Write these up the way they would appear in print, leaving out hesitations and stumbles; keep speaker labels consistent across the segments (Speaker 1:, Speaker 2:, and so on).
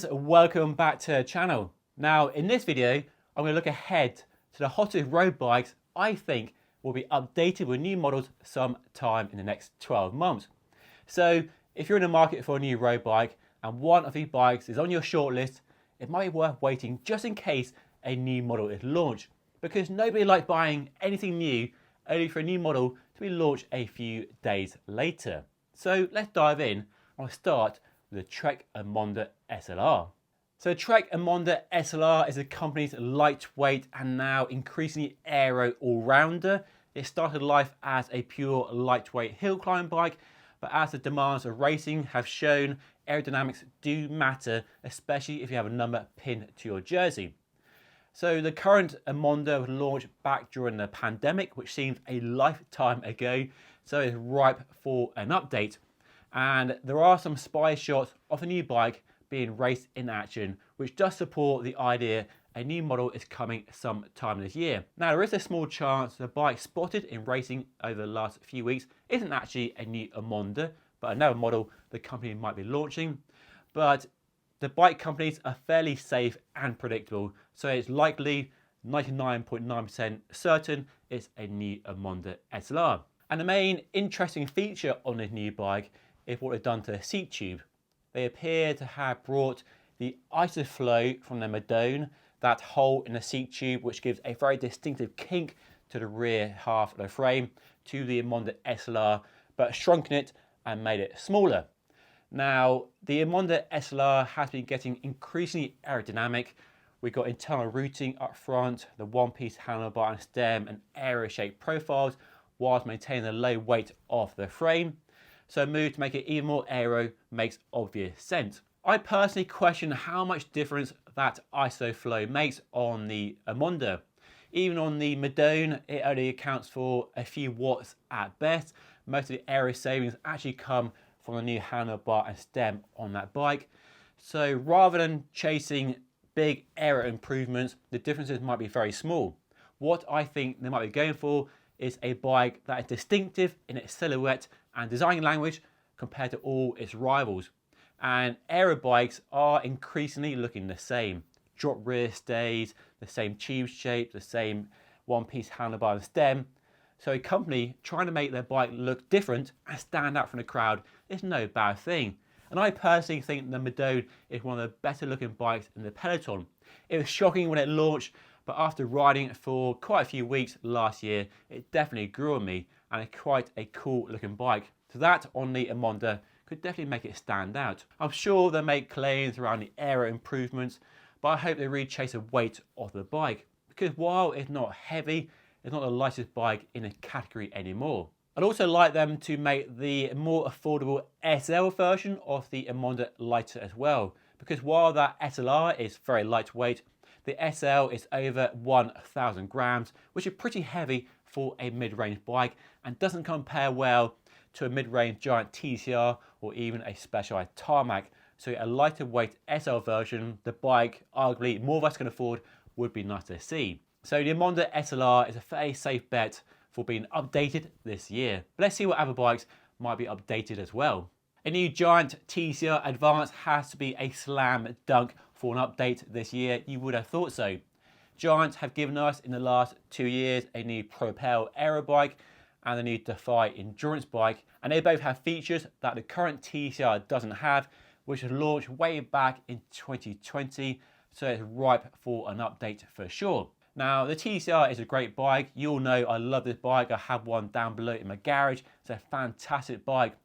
Speaker 1: Welcome back to the channel. Now in this video I'm going to look ahead to the hottest road bikes I think will be updated with new models sometime in the next 12 months. So if you're in the market for a new road bike and one of these bikes is on your shortlist, it might be worth waiting just in case a new model is launched, because nobody likes buying anything new only for a new model to be launched a few days later. So let's dive in. I'll start with the Trek Emonda SLR. So Trek Emonda SLR is the company's lightweight and now increasingly aero all-rounder. It started life as a pure lightweight hill climb bike, but as the demands of racing have shown, aerodynamics do matter, especially if you have a number pinned to your jersey. So the current Emonda was launched back during the pandemic, which seems a lifetime ago, so it's ripe for an update. And there are some spy shots of a new bike being raced in action, which does support the idea a new model is coming sometime this year. Now there is a small chance the bike spotted in racing over the last few weeks isn't actually a new Emonda, but another model the company might be launching. But the bike companies are fairly safe and predictable, so it's likely 99.9% certain it's a new Emonda SLR. And the main interesting feature on this new bike is what they've done to the seat tube. They appear to have brought the Aethos flow from the Madone, that hole in the seat tube which gives a very distinctive kink to the rear half of the frame, to the Emonda SLR, but shrunken it and made it smaller. Now the Emonda SLR has been getting increasingly aerodynamic. We've got internal routing up front, the one-piece handlebar and stem and aero-shaped profiles, whilst maintaining the low weight of the frame. So a move to make it even more aero makes obvious sense. I personally question how much difference that ISO flow makes on the Emonda. Even on the Madone, it only accounts for a few watts at best. Most of the aero savings actually come from the new handlebar and stem on that bike. So rather than chasing big aero improvements, the differences might be very small. What I think they might be going for is a bike that is distinctive in its silhouette and design language compared to all its rivals. And aero bikes are increasingly looking the same. Drop rear stays, the same tube shape, the same one-piece handlebar and stem. So a company trying to make their bike look different and stand out from the crowd is no bad thing. And I personally think the Madone is one of the better looking bikes in the peloton. It was shocking when it launched, but after riding it for quite a few weeks last year, it definitely grew on me and it's quite a cool looking bike. So that on the Emonda could definitely make it stand out. I'm sure they'll make claims around the aero improvements, but I hope they really chase the weight of the bike, because while it's not heavy, it's not the lightest bike in the category anymore. I'd also like them to make the more affordable SL version of the Emonda lighter as well, because while that SLR is very lightweight, the SL is over 1,000 grams, which is pretty heavy for a mid-range bike and doesn't compare well to a mid-range giant TCR or even a Specialized Tarmac. So a lighter weight SL version, the bike arguably more of us can afford, would be nice to see. So the Emonda SLR is a very safe bet for being updated this year. But let's see what other bikes might be updated as well. A new giant TCR Advanced has to be a slam dunk for an update this year. You would have thought so. Giants have given us in the last 2 years a new Propel aero bike and a new Defy endurance bike, and they both have features that the current TCR doesn't have, which was launched way back in 2020, so it's ripe for an update for sure. Now the TCR is a great bike. You all know I love this bike. I have one down below in my garage. It's a fantastic bike.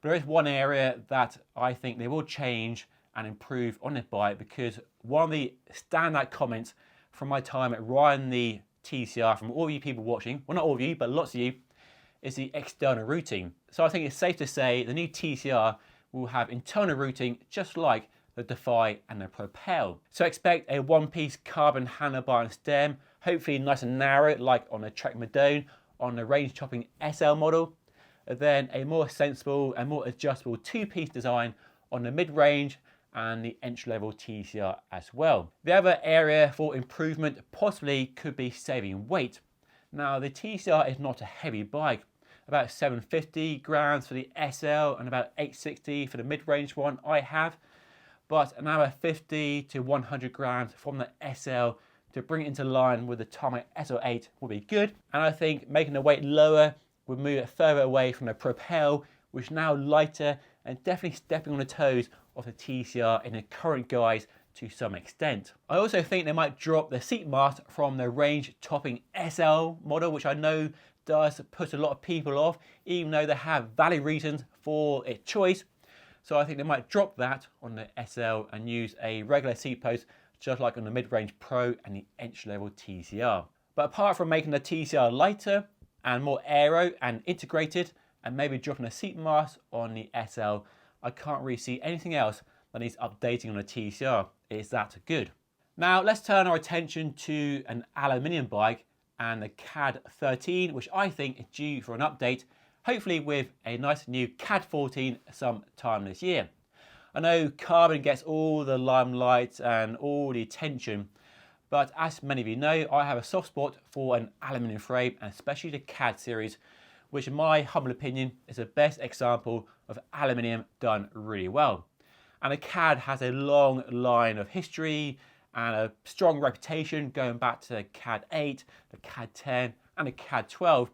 Speaker 1: But there is one area that I think they will change and improve on this bike, because one of the standout comments from my time at riding the TCR from all of you people watching, well not all of you, but lots of you, is the external routing. So I think it's safe to say the new TCR will have internal routing just like the Defy and the Propel. So expect a one-piece carbon handlebar and stem, hopefully nice and narrow like on the Trek Madone on the range-topping SL model. And then a more sensible and more adjustable two-piece design on the mid-range and the entry-level TCR as well. The other area for improvement possibly could be saving weight. Now the TCR is not a heavy bike, about 750 grams for the SL and about 860 for the mid-range one I have. but another 50 to 100 grams from the SL to bring it into line with the Tarmac SL8 will be good. And I think making the weight lower would move it further away from the Propel, which is now lighter and definitely stepping on the toes of the TCR in the current guise to some extent. I also think they might drop the seat mast from the range topping SL model, which I know does put a lot of people off, even though they have valid reasons for its choice. So I think they might drop that on the SL and use a regular seat post, just like on the mid-range Pro and the entry-level TCR. But apart from making the TCR lighter and more aero and integrated, and maybe dropping a seat mast on the SL, I can't really see anything else that needs updating on the TCR. It's that good. Now let's turn our attention to an aluminium bike and the CAAD13, which I think is due for an update, hopefully with a nice new CAAD14 sometime this year. I know carbon gets all the limelight and all the attention, but as many of you know, I have a soft spot for an aluminium frame, and especially the CAAD series, which in my humble opinion is the best example of aluminium done really well. And the CAAD has a long line of history and a strong reputation going back to the CAAD8, the CAAD10 and the CAAD12.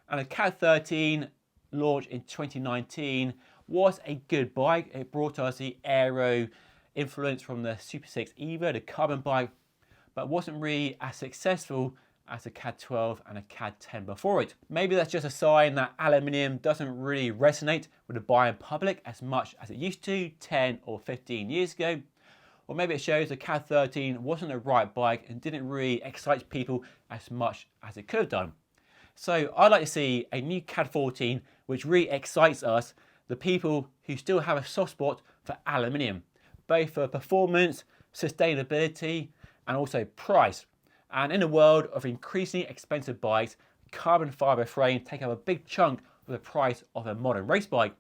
Speaker 1: And the CAAD13, launched in 2019, was a good bike. It brought us the aero influence from the Super 6 Evo, the carbon bike, but wasn't really as successful as the CAAD12 and the CAAD10 before it. Maybe that's just a sign that aluminium doesn't really resonate with the buying public as much as it used to 10 or 15 years ago. Or maybe it shows the CAAD13 wasn't the right bike and didn't really excite people as much as it could have done. So I'd like to see a new CAAD14 which really excites us, the people who still have a soft spot for aluminium, both for performance, sustainability and also price. And in a world of increasingly expensive bikes, carbon fibre frames take up a big chunk of the price of a modern race bike.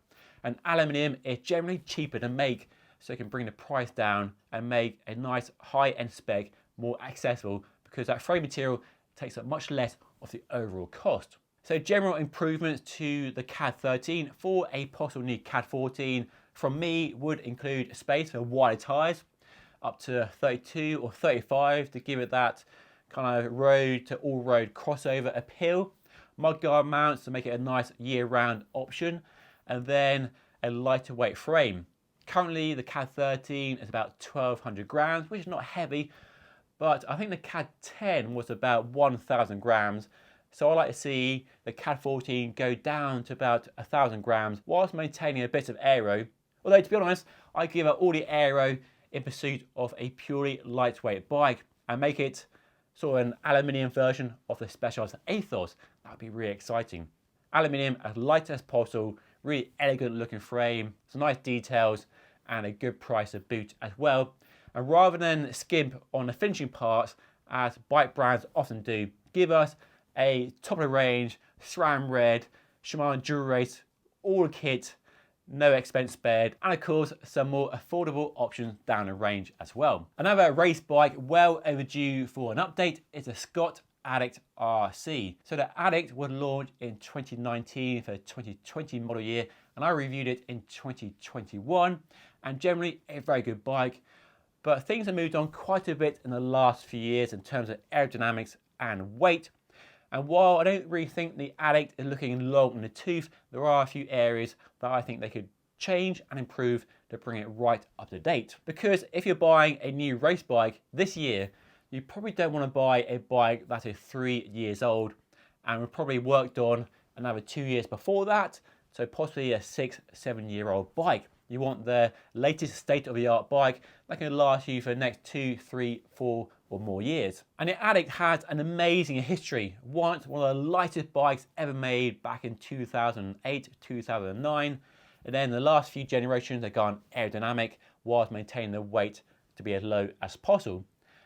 Speaker 1: And aluminium is generally cheaper to make, so it can bring the price down and make a nice high-end spec more accessible, because that frame material takes up much less of the overall cost. So general improvements to the CAAD13 for a possible new CAAD14 from me would include space for wider tyres, up to 32 or 35 to give it that kind of road to all-road crossover appeal, mudguard mounts to make it a nice year-round option, and then a lighter weight frame. Currently the CAAD13 is about 1200 grams, which is not heavy, but I think the CAAD10 was about 1000 grams. So I like to see the CAAD14 go down to about 1000 grams whilst maintaining a bit of aero. Although to be honest, I give up all the aero in pursuit of a purely lightweight bike and make it sort of an aluminium version of the Specialized Aethos. That would be really exciting. Aluminium as light as possible, really elegant looking frame, some nice details and a good price to boot as well. And rather than skimp on the finishing parts, as bike brands often do, give us a top of the range SRAM red Shimano Dual Race all kit, no expense spared, and of course some more affordable options down the range as well. Another race bike well overdue for an update is the Scott Addict RC. So the Addict was launched in 2019 for the 2020 model year, and I reviewed it in 2021, and generally a very good bike. But things have moved on quite a bit in the last few years in terms of aerodynamics and weight. And while I don't really think the Addict is looking long in the tooth, there are a few areas that I think they could change and improve to bring it right up to date. Because if you're buying a new race bike this year, you probably don't want to buy a bike that is 3 years old and was probably worked on another 2 years before that. So possibly a 6-7 year old bike. You want the latest state-of-the-art bike that can last you for the next 2, 3, 4 or more years. And the Addict has an amazing history. Once one of the lightest bikes ever made back in 2008, 2009. And then the last few generations have gone aerodynamic whilst maintaining the weight to be as low as possible.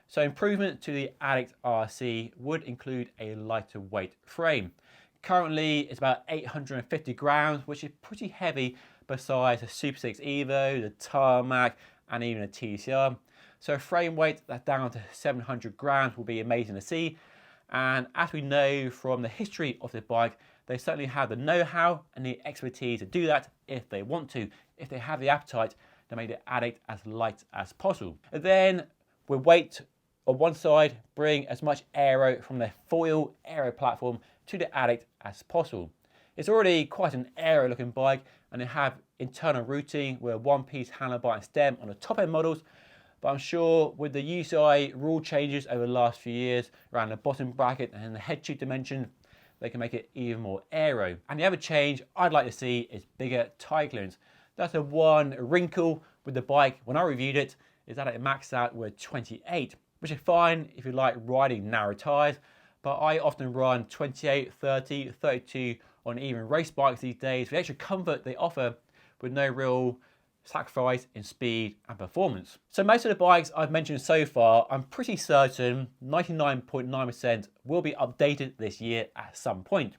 Speaker 1: So improvement to the Addict RC would include a lighter weight frame. Currently it's about 850 grams, which is pretty heavy besides the Super 6 Evo, the Tarmac and even a TCR. So a frame weight that's down to 700 grams will be amazing to see. And as we know from the history of the bike, they certainly have the know-how and the expertise to do that if they want to, if they have the appetite to make the Addict as light as possible. And then with weight on one side, bring as much aero from the foil aero platform to the Addict as possible. It's already quite an aero looking bike, and they have internal routing with a one-piece handlebar and stem on the top end models, but I'm sure with the UCI rule changes over the last few years around the bottom bracket and the head tube dimension, they can make it even more aero. And the other change I'd like to see is bigger tyre clearance. That's the one wrinkle with the bike when I reviewed it, is that it maxed out with 28, which is fine if you like riding narrow tyres, but I often run 28, 30, 32 on even race bikes these days, the extra comfort they offer with no real sacrifice in speed and performance. So most of the bikes I've mentioned so far, I'm pretty certain 99.9% will be updated this year at some point.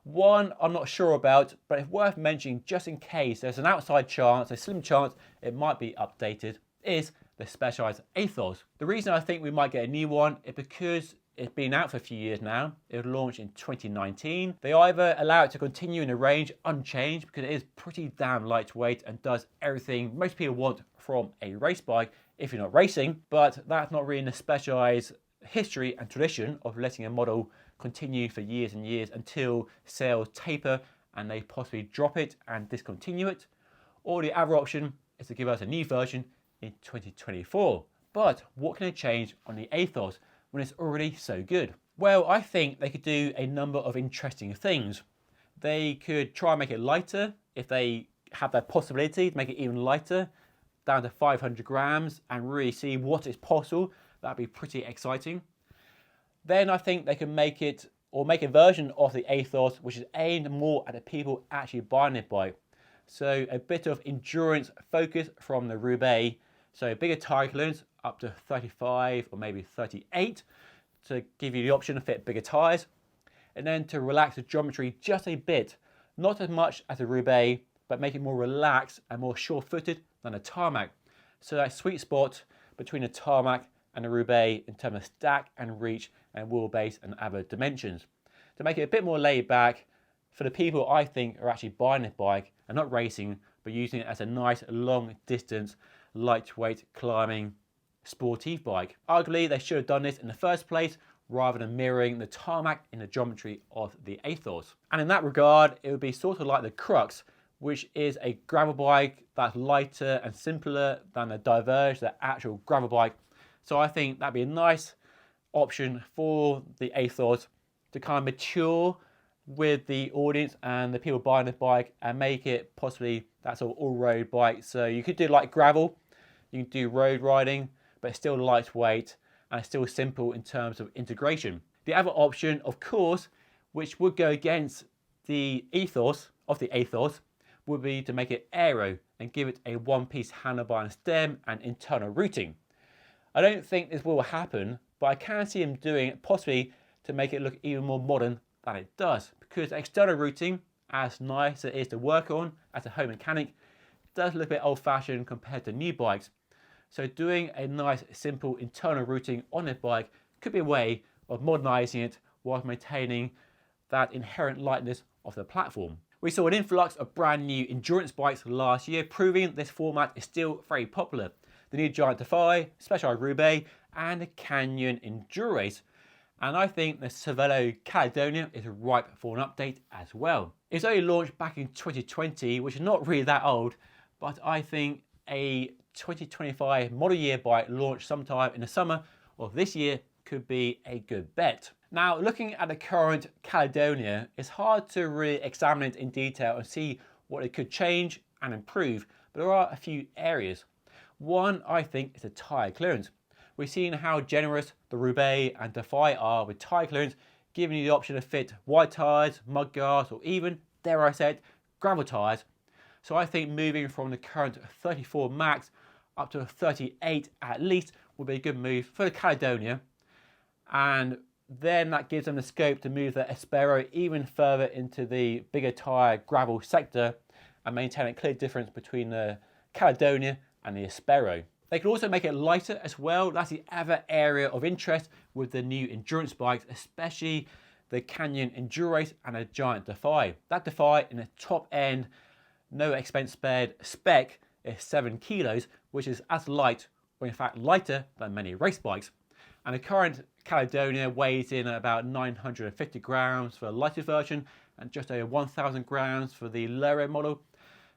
Speaker 1: One I'm not sure about, but it's worth mentioning just in case there's an outside chance, a slim chance it might be updated, is the Specialized Aethos. The reason I think we might get a new one is because it's been out for a few years now. It was launched in 2019. They either allow it to continue in the range unchanged because it is pretty damn lightweight and does everything most people want from a race bike if you're not racing, but that's not really in the Specialized history and tradition of letting a model continue for years and years until sales taper and they possibly drop it and discontinue it. Or the other option is to give us a new version in 2024. But what can they change on the Aethos when it's already so good? Well, I think they could do a number of interesting things. They could try and make it lighter if they have that possibility to make it even lighter, down to 500 grams, and really see what is possible. That'd be pretty exciting. Then I think they can make it, or make a version of the Aethos which is aimed more at the people actually buying their bike. So a bit of endurance focus from the Roubaix. So bigger tyre clearance, up to 35 or maybe 38, to give you the option to fit bigger tyres. And then to relax the geometry just a bit, not as much as the Roubaix, but make it more relaxed and more sure-footed than a tarmac. So that sweet spot between the tarmac and the Roubaix in terms of stack and reach and wheelbase and other dimensions. To make it a bit more laid back for the people I think are actually buying this bike and not racing, but using it as a nice long distance, lightweight climbing sportive bike. Arguably, they should have done this in the first place rather than mirroring the tarmac in the geometry of the Aethos. And in that regard, it would be sort of like the Crux, which is a gravel bike that's lighter and simpler than the Diverge, the actual gravel bike. So I think that'd be a nice option for the Aethos to kind of mature with the audience and the people buying the bike and make it possibly that sort of all-road bike. So you could do like gravel, you can do road riding, but it's still lightweight and it's still simple in terms of integration. The other option, of course, which would go against the ethos of the Aethos, would be to make it aero and give it a one-piece handlebar and stem and internal routing. I don't think this will happen, but I can see them doing it possibly to make it look even more modern than it does, because external routing, as nice as it is to work on as a home mechanic, does look a bit old-fashioned compared to new bikes. So doing a nice simple internal routing on this bike could be a way of modernising it whilst maintaining that inherent lightness of the platform. We saw an influx of brand new endurance bikes last year, proving this format is still very popular. The new Giant Defy, Specialized Roubaix and the Canyon Endurace. And I think the Cervelo Caledonia is ripe for an update as well. It's only launched back in 2020, which is not really that old, but I think a 2025 model year bike launched sometime in the summer of this year could be a good bet. Now, looking at the current Caledonia, it's hard to really examine it in detail and see what it could change and improve, but there are a few areas. One, I think, is the tyre clearance. We've seen how generous the Roubaix and Defy are with tyre clearance, giving you the option to fit wide tyres, mudguards, or even, dare I say it, gravel tyres. So I think moving from the current 34 max up to a 38 at least would be a good move for the Caledonia. And then that gives them the scope to move the Aspero even further into the bigger tyre gravel sector and maintain a clear difference between the Caledonia and the Aspero. They could also make it lighter as well. That's the other area of interest with the new endurance bikes, especially the Canyon Endurace and the Giant Defy. That Defy in the top end, no expense spared spec is 7 kilos, which is as light, or in fact lighter than many race bikes. And the current Caledonia weighs in at about 950 grams for the lighter version and just over 1,000 grams for the lower end model.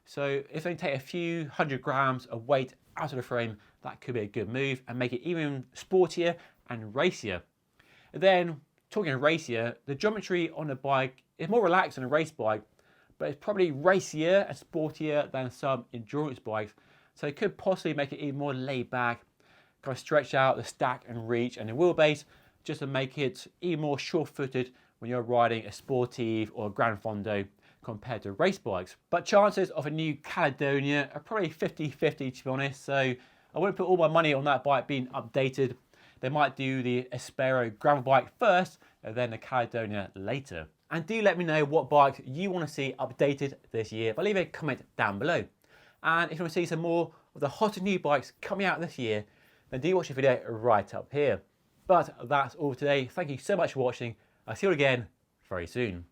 Speaker 1: So if they take a few hundred grams of weight out of the frame, that could be a good move and make it even sportier and racier. And then, talking racier, the geometry on the bike is more relaxed than a race bike, but it's probably racier and sportier than some endurance bikes. So it could possibly make it even more laid back, kind of stretch out the stack and reach and the wheelbase, just to make it even more sure-footed when you're riding a Sportive or a Gran Fondo compared to race bikes. But chances of a new Caledonia are probably 50-50 to be honest, so I wouldn't put all my money on that bike being updated. They might do the Aspero gravel bike first and then the Caledonia later. And do let me know what bikes you want to see updated this year, but leave a comment down below. And if you want to see some more of the hottest new bikes coming out this year, then do watch the video right up here. But that's all for today. Thank you so much for watching. I'll see you again very soon.